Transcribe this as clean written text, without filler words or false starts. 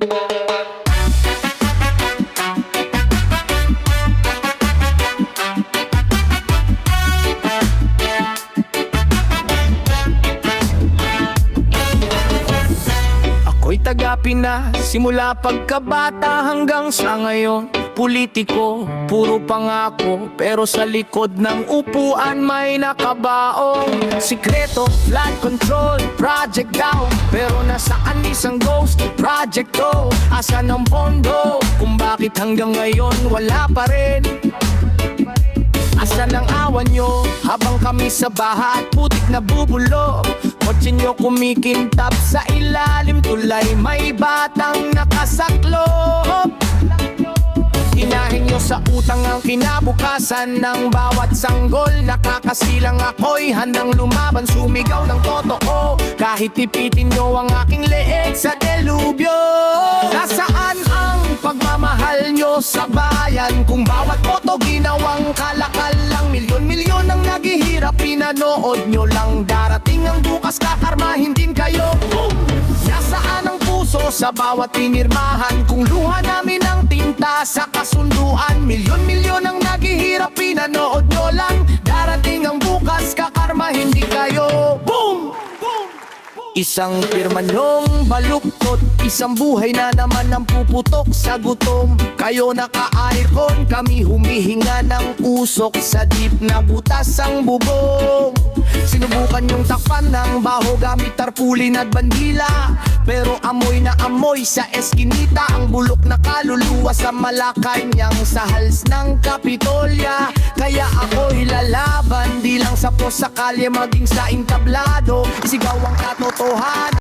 Ako'y taga-Pinas, simula pagkabata hanggang sa ngayon. Politiko, puro pangako, pero sa likod ng upuan may nakabaong sikreto, flood control, project daw, pero nasaan isang ghost project to? Asan ang pondo? Kung bakit hanggang ngayon wala pa rin? Asan ang awan nyo? Habang kami sa baha at putik na bubulok, kotse nyo kumikintab sa ilalim tulay, may batang nakasaklop. Inahin nyo sa utang ang kinabukasan ng bawat sanggol. Nakakasilang ako'y handang lumaban, sumigaw ng totoo, kahit ipitin nyo ang aking leeg sa delubyo. Nasaan ang pagmamahal nyo sa bayan? Kung bawat boto ginawang kalakal lang, milyon-milyon ang naghihirap, pinanood nyo lang. Darating ang bukas, kakarmahin din kayo. Nasaan ang puso sa bawat pinirmahan? Kung luha namin ang tinta sa kasunduan, milyon-milyon ang naghihirap, pinanood nyo lang. Darating ang bukas, kakarma hindi kayo. Boom! Isang pirma nyong baluktot, isang buhay na naman ang puputok sa gutom. Kayo naka-aircon, kami humihinga ng usok, sa deep na butas ang bubong. Sinubukan yung takpan ng baho gamit tarpulin at bandila, pero amoy na amoy sa eskinita ang bulok na kaluluwa sa Malacanang, sa hals ng Kapitolya. Kaya ako'y lalaban, di lang sa pos sa kalye, maging sa entablado. Isigaw ang katotohanan.